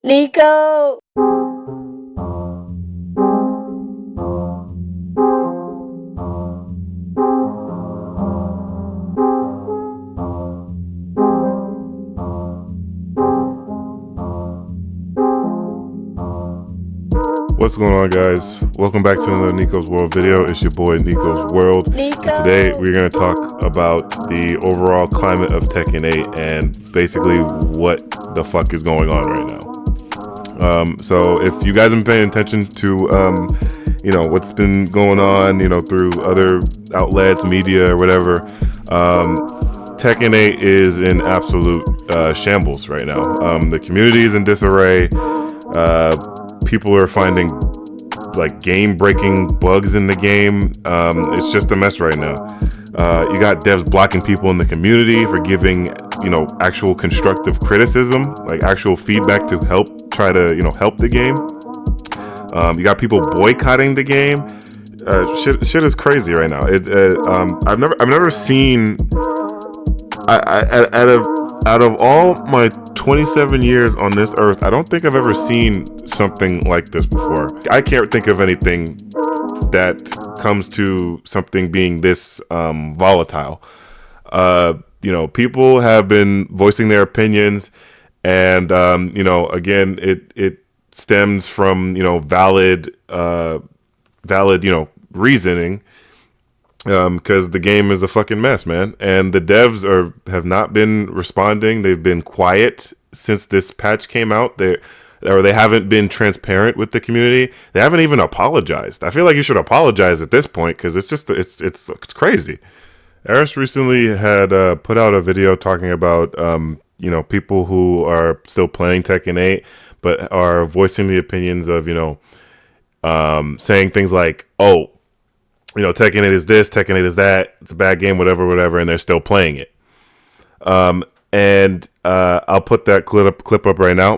Nico! What's going on, guys? Welcome back to another Nico's World video. It's your boy Nico's World. Nico! Today we're going to talk about the overall climate of Tekken 8 and basically what the fuck is going on right now. So if you guys have been paying attention to what's been going on, through other outlets, media or whatever, Tekken 8 is in absolute shambles right now. The community is in disarray. People are finding like game-breaking bugs in the game. It's just a mess right now. You got devs blocking people in the community for giving, actual constructive criticism, like actual feedback to help try to, help the game. You got people boycotting the game. Shit is crazy right now. I've never seen. Out of all my 27 years on this earth, I don't think I've ever seen something like this before. I can't think of anything that comes to something being this volatile. People have been voicing their opinions, and again, it stems from valid reasoning. Because the game is a fucking mess, man, and the devs have not been responding. They've been quiet since this patch came out. They haven't been transparent with the community. They haven't even apologized. I feel like you should apologize at this point because it's crazy. Eris recently had put out a video talking about people who are still playing Tekken 8 but are voicing the opinions of saying things like, oh, Tekken 8 is this, Tekken 8 is that, it's a bad game, whatever, and they're still playing it. I'll put that clip up right now.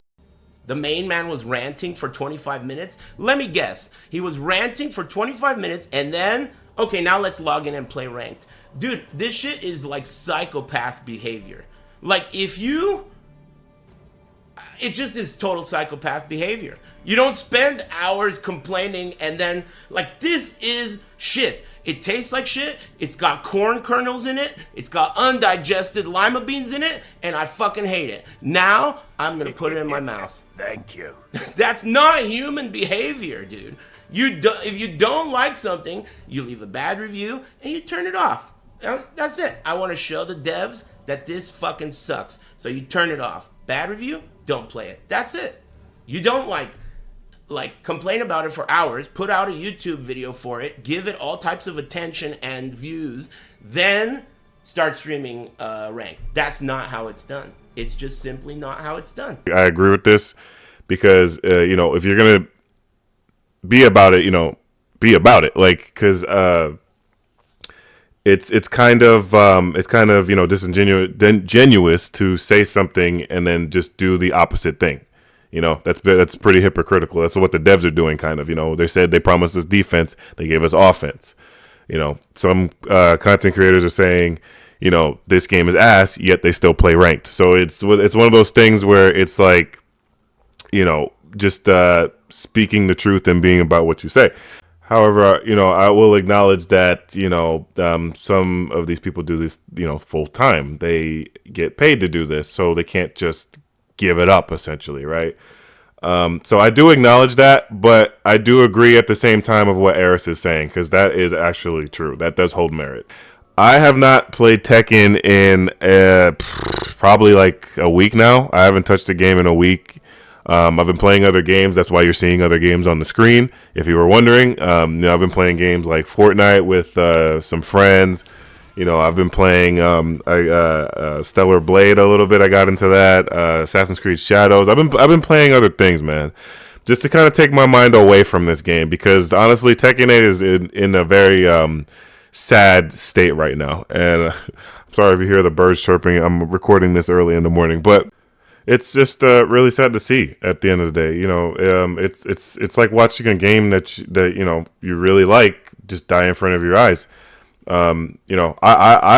The main man was ranting for 25 minutes. Let me guess. He was ranting for 25 minutes and then, okay, now let's log in and play ranked. Dude, this shit is like psychopath behavior. Like it just is total psychopath behavior. You don't spend hours complaining and then, like, this is shit. It tastes like shit. It's got corn kernels in it. It's got undigested lima beans in it. And I fucking hate it. Now, I'm going to put it in my mouth. Thank you. That's not human behavior, dude. If you don't like something, you leave a bad review and you turn it off. That's it. I want to show the devs that this fucking sucks. So you turn it off. Bad review, don't play it. That's it. You don't like complain about it for hours, put out a YouTube video for it, give it all types of attention and views, then start streaming ranked. That's not how it's done. It's just simply not how it's done. I agree with this because if you're gonna be about it, be about it. Like, because it's kind of disingenuous to say something and then just do the opposite thing. That's pretty hypocritical. That's what the devs are doing, kind of. They said they promised us defense, they gave us offense. Some content creators are saying, this game is ass, yet they still play ranked. So it's one of those things where it's like, just speaking the truth and being about what you say. However, I will acknowledge that, some of these people do this, full time. They get paid to do this, so they can't just give it up, essentially, right? So I do acknowledge that, but I do agree at the same time of what Eris is saying, because that is actually true. That does hold merit. I have not played Tekken in probably like a week now. I haven't touched the game in a week. I've been playing other games. That's why you're seeing other games on the screen, if you were wondering. I've been playing games like Fortnite with some friends. I've been playing Stellar Blade a little bit. I got into that. Assassin's Creed Shadows. I've been playing other things, man, just to kind of take my mind away from this game, because honestly, Tekken 8 is in a very sad state right now. And I'm sorry if you hear the birds chirping. I'm recording this early in the morning, but it's just really sad to see at the end of the day. It's like watching a game that you really like just die in front of your eyes. I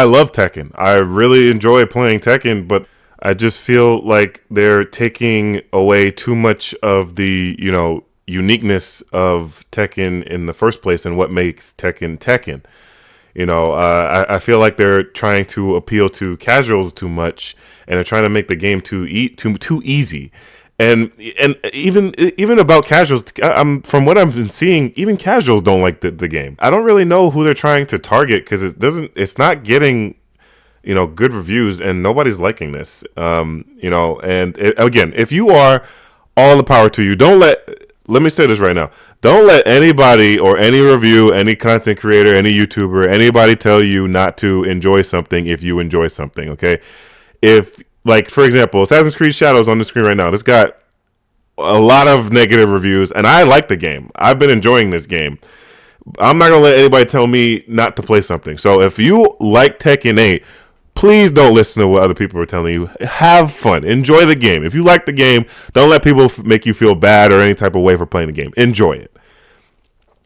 love Tekken. I really enjoy playing Tekken, but I just feel like they're taking away too much of the, uniqueness of Tekken in the first place and what makes Tekken Tekken. I feel like they're trying to appeal to casuals too much, and they're trying to make the game too easy. And even about casuals, from what I've been seeing, even casuals don't like the game. I don't really know who they're trying to target because it's not getting good reviews, and nobody's liking this. Again, if you are, all the power to you. Let me say this right now. Don't let anybody or any review, any content creator, any YouTuber, anybody tell you not to enjoy something if you enjoy something, okay? If, like, for example, Assassin's Creed Shadows on the screen right now, this got a lot of negative reviews, and I like the game. I've been enjoying this game. I'm not going to let anybody tell me not to play something. So if you like Tekken 8, please don't listen to what other people are telling you. Have fun. Enjoy the game. If you like the game, don't let people make you feel bad or any type of way for playing the game. Enjoy it.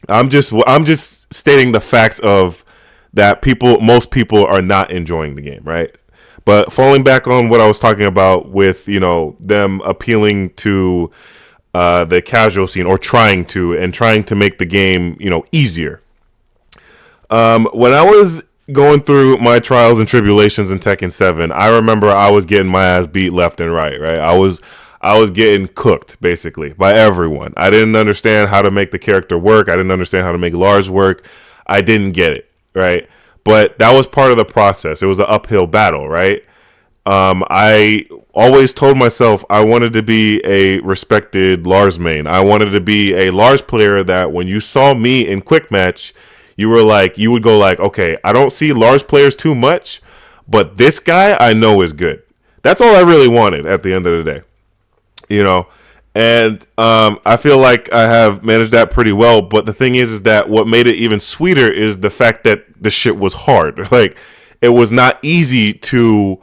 I'm just stating the facts of that most people are not enjoying the game, right? But falling back on what I was talking about with, them appealing to the casual scene, or trying to make the game, easier. When I was going through my trials and tribulations in Tekken 7, I remember I was getting my ass beat left and right. I was getting cooked basically by everyone. I didn't understand how to make the character work. I didn't understand how to make Lars work. I didn't get it, right? But that was part of the process. It was an uphill battle, right? I always told myself I wanted to be a respected Lars main. I wanted to be a Lars player that when you saw me in quick match, you would go like, okay, I don't see Lars players too much, but this guy I know is good. That's all I really wanted at the end of the day, and I feel like I have managed that pretty well. But the thing is that what made it even sweeter is the fact that the shit was hard. Like, it was not easy to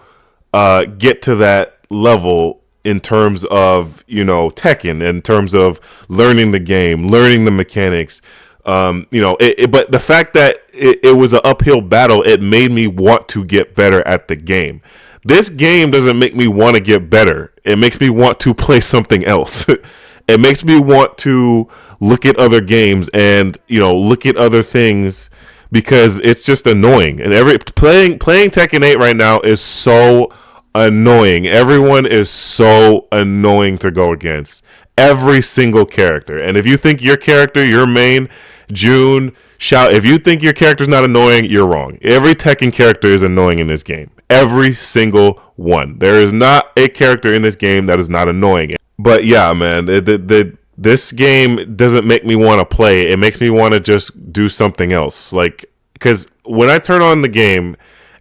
get to that level in terms of, Tekken, in terms of learning the game, learning the mechanics. But the fact that it was an uphill battle, it made me want to get better at the game. This game doesn't make me want to get better. It makes me want to play something else. It makes me want to look at other games and, look at other things, because it's just annoying. And playing Tekken 8 right now is so annoying. Everyone is so annoying to go against. Every single character. And if you think your character, your main, June, if you think your character's not annoying, you're wrong. Every Tekken character is annoying in this game. Every single one. There is not a character in this game that is not annoying. But yeah, man, this game doesn't make me want to play. It makes me want to just do something else. Like, because when I turn on the game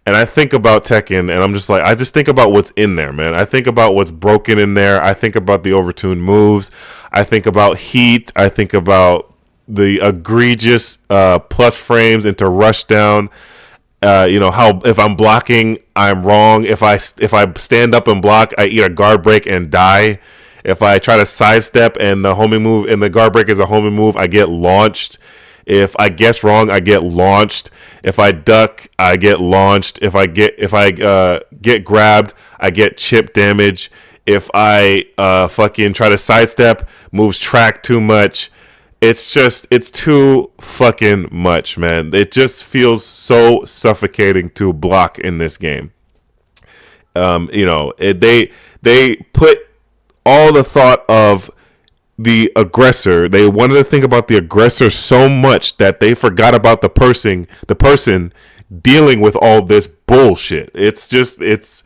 and I think about Tekken, and I'm just like, I just think about what's in there, man. I think about what's broken in there. I think about the overtuned moves. I think about heat. I think about the egregious plus frames into rush down. How if I'm blocking, I'm wrong. If I stand up and block, I eat a guard break and die. If I try to sidestep and the homing move and the guard break is a homing move, I get launched. If I guess wrong, I get launched. If I duck, I get launched. If I get grabbed, I get chip damage. If I fucking try to sidestep, moves track too much. It's too fucking much, man. It just feels so suffocating to block in this game. They put all the thought of the aggressor. They wanted to think about the aggressor so much that they forgot about the person dealing with all this bullshit. It's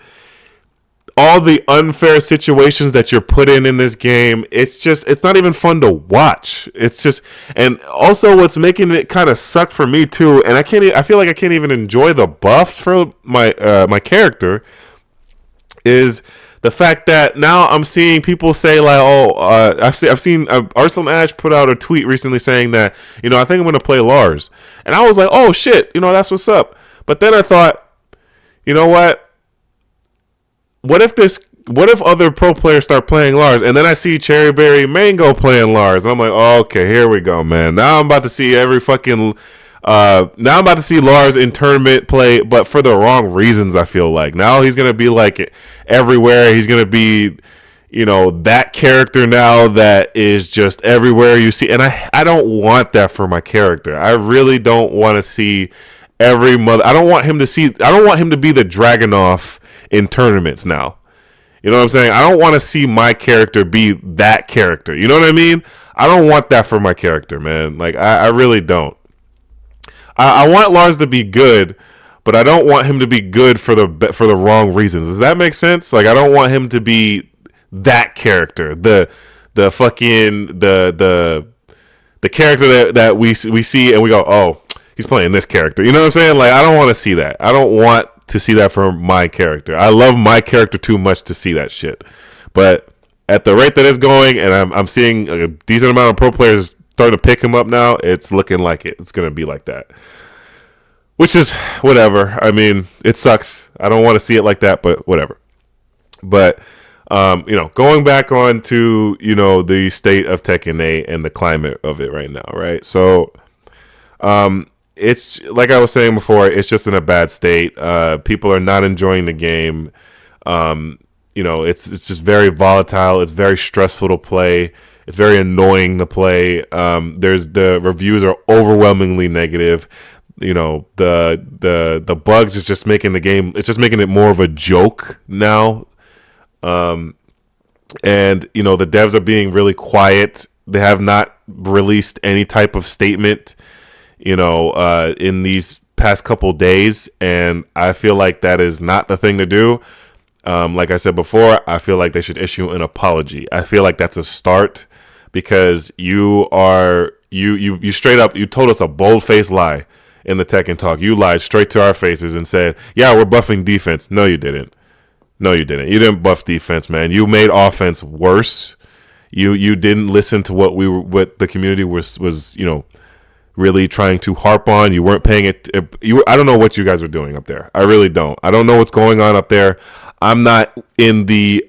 all the unfair situations that you're put in this game. It's not even fun to watch. And also what's making it kind of suck for me too, and I feel like I can't even enjoy the buffs for my character, is the fact that now I'm seeing people say like, I've seen Arsenal Ash put out a tweet recently saying that, I think I'm going to play Lars. And I was like, oh shit, that's what's up. But then I thought, you know what? What if other pro players start playing Lars? And then I see Cherryberry Mango playing Lars. I'm like, oh, okay, here we go, man. Now I'm about to see every fucking Now I'm about to see Lars in tournament play, but for the wrong reasons. I feel like now he's gonna be like everywhere. He's gonna be, that character now that is just everywhere you see. And I don't want that for my character. I really don't want to see every mother. I don't want him to be the Dragunov in tournaments now. You know what I'm saying? I don't want to see my character be that character. You know what I mean? I don't want that for my character, man. Like I really don't. I want Lars to be good, but I don't want him to be good for the wrong reasons. Does that make sense? Like I don't want him to be that character, the fucking the character that we see and we go, oh, he's playing this character. You know what I'm saying? Like I don't want to see that. I don't want to see that for my character. I love my character too much to see that shit. But at the rate that it's going, and I'm seeing a decent amount of pro players starting to pick him up now, it's looking like it's going to be like that. Which is whatever. I mean, it sucks. I don't want to see it like that, but whatever. But, going back on to, the state of Tekken 8 and the climate of it right now, right? So, it's like I was saying before, it's just in a bad state. People are not enjoying the game. It's just very volatile. It's very stressful to play. It's very annoying to play. The reviews are overwhelmingly negative. The bugs is just making the game. It's just making it more of a joke now. And the devs are being really quiet. They have not released any type of statement, in these past couple days, and I feel like that is not the thing to do. Like I said before, I feel like they should issue an apology. I feel like that's a start, because you straight up, you told us a bold-faced lie in the Tekken talk. You lied straight to our faces and said, yeah, we're buffing defense. No, you didn't. You didn't buff defense, man. You made offense worse. You didn't listen to what the community was really trying to harp on. You weren't paying it. I don't know what you guys are doing up there. I really don't. I don't know what's going on up there. I'm not in the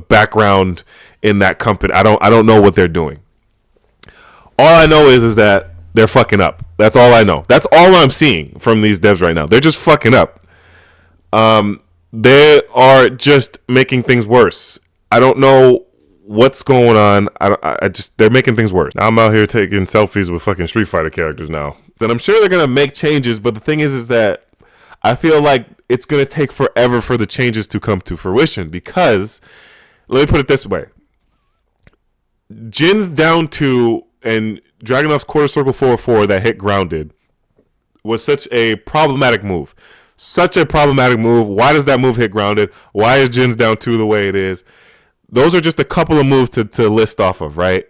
background in that company. I don't know what they're doing. All I know is that they're fucking up. That's all I know. That's all I'm seeing from these devs right now. They're just fucking up. They are just making things worse. I don't know what's going on. They're making things worse. Now I'm out here taking selfies with fucking Street Fighter characters now. Then I'm sure they're gonna make changes, but the thing is that I feel like it's gonna take forever for the changes to come to fruition, because let me put it this way. Jin's down 2 and Dragunov's quarter circle 4-4 that hit grounded was such a problematic move. Why does that move hit grounded? Why is Jin's down 2 the way it is? Those are just a couple of moves to list off of, right?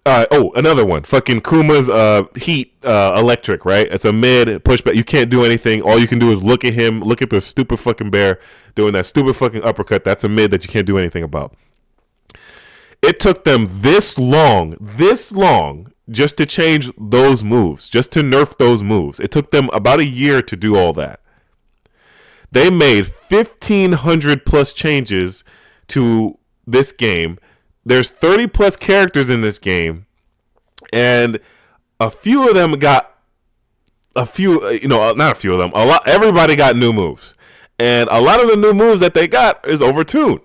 Another one. Fucking Kuma's heat electric, right? It's a mid pushback. You can't do anything. All you can do is look at him, look at the stupid fucking bear doing that stupid fucking uppercut. That's a mid that you can't do anything about. It took them this long just to change those moves, just to nerf those moves. It took them about a year to do all that. They made 1,500 plus changes to this game. There's 30 plus characters in this game, and a few of them got everybody got new moves, and a lot of the new moves that they got is overtuned.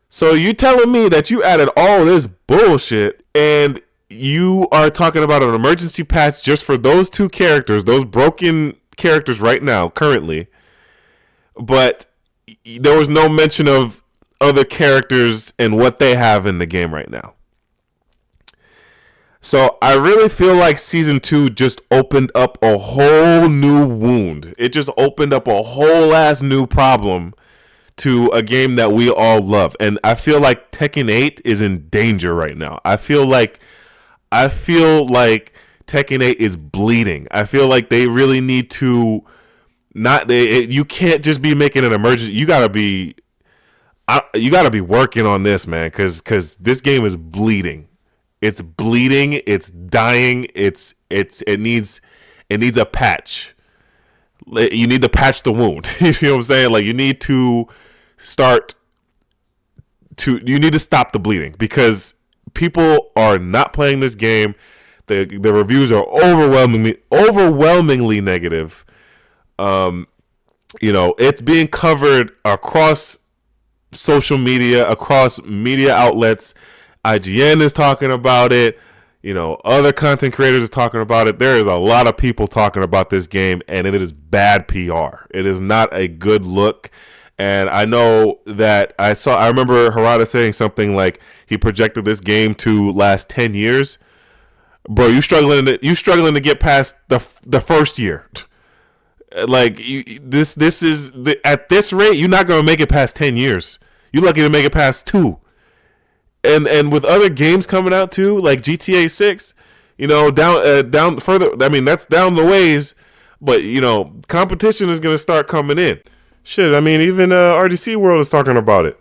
So you telling me that you added all this bullshit and you are talking about an emergency patch just for those two characters, those broken characters right now, currently, but there was no mention of other characters and what they have in the game right now. So I really feel like Season 2 just opened up a whole new wound. It just opened up a whole ass new problem to a game that we all love. And I feel like Tekken 8 is in danger right now. I feel like Tekken 8 is bleeding. I feel like they really need to you can't just be making an emergency. You gotta be working on this, man, because this game is bleeding. It's bleeding. It's dying. It needs a patch. You need to patch the wound. You know what I'm saying? Like you need to stop the bleeding, because people are not playing this game. The reviews are overwhelmingly negative. You know, it's being covered across social media, across media outlets. IGN is talking about it. You know, other content creators are talking about it. There is a lot of people talking about this game, and it is bad PR. It is not a good look. And I know that I remember Harada saying something like he projected this game to last 10 years. Bro, you struggling to get past the first year. Like this is at this rate, you're not gonna make it past 10 years. You're lucky to make it past 2. And with other games coming out too, like GTA 6, you know, down further. I mean, that's down the ways, but you know, competition is gonna start coming in. Shit, I mean, even RDC World is talking about it.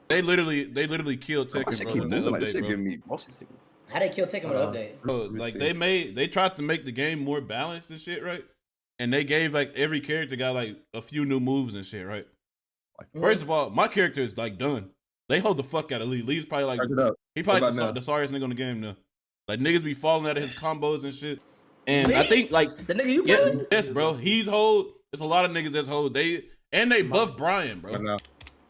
They literally killed Tekken, bro. With that update, bro. Give me motion sickness. How they kill Tekken with an update? Bro, like they tried to make the game more balanced and shit, right? And they gave like every character got like a few new moves and shit, right? First of all, my character is like done. They hold the fuck out of Lee. Lee's probably like he probably the sorriest nigga on the game now. Like niggas be falling out of his combos and shit. And Lee? I think like the nigga you playing? Yes, bro. He's hold. There's a lot of niggas that's hold. They buff Brian, bro.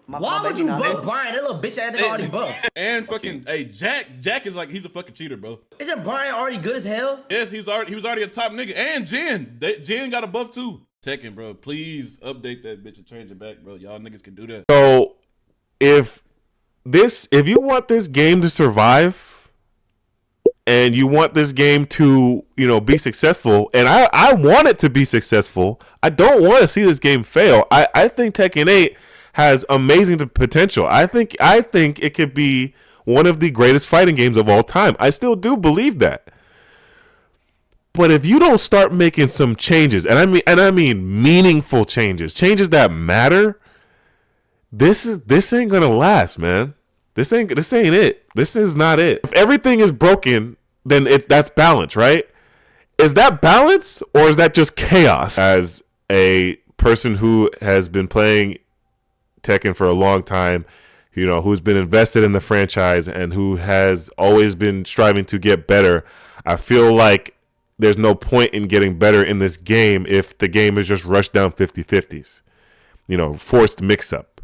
Why would you buff Brian? That little bitch ass nigga already buffed. And fucking Jack is like he's a fucking cheater, bro. Isn't Brian already good as hell? Yes, he was already a top nigga. And Jen got a buff too. Tekken, bro. Please update that bitch and change it back, bro. Y'all niggas can do that. So if you want this game to survive and you want this game to, you know, be successful, and I want it to be successful. I don't want to see this game fail. I think Tekken 8 has amazing potential. I think it could be one of the greatest fighting games of all time. I still do believe that. But if you don't start making some changes, and I mean meaningful changes that matter, this ain't gonna last, man. This ain't it. This is not it. If everything is broken, then that's balance, right? Is that balance or is that just chaos? As a person who has been playing Tekken for a long time, you know, who's been invested in the franchise and who has always been striving to get better, I feel like there's no point in getting better in this game if the game is just rushed down 50-50s, you know, forced mix-up,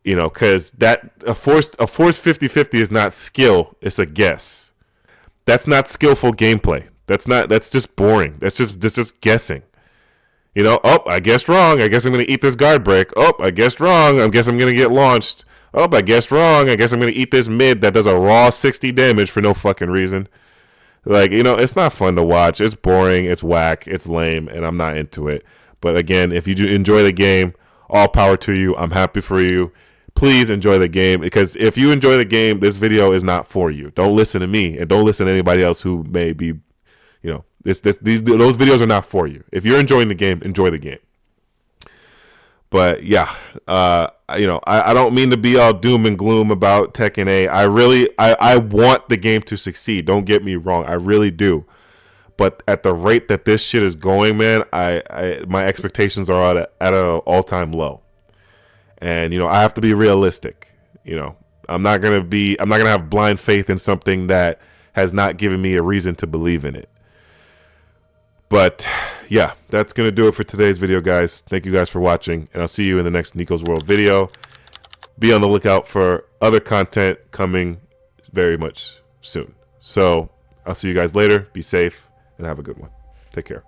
you know, because a forced 50-50 is not skill, it's a guess. That's not skillful gameplay. That's just boring. That's just guessing. You know, oh, I guessed wrong. I guess I'm going to eat this guard break. Oh, I guessed wrong. I guess I'm going to get launched. Oh, I guessed wrong. I guess I'm going to eat this mid that does a raw 60 damage for no fucking reason. Like, you know, it's not fun to watch. It's boring. It's whack. It's lame. And I'm not into it. But again, if you do enjoy the game, all power to you. I'm happy for you. Please enjoy the game. Because if you enjoy the game, this video is not for you. Don't listen to me. And don't listen to anybody else who may be, you know, those videos are not for you. If you're enjoying the game, enjoy the game. But yeah, you know, I don't mean to be all doom and gloom about Tekken 8. I want the game to succeed. Don't get me wrong, I really do. But at the rate that this shit is going, man, my expectations are at an all-time low. And you know, I have to be realistic. You know, I'm not gonna have blind faith in something that has not given me a reason to believe in it. But yeah, that's going to do it for today's video, guys. Thank you guys for watching, and I'll see you in the next Nico's World video. Be on the lookout for other content coming very much soon. So I'll see you guys later. Be safe and have a good one. Take care.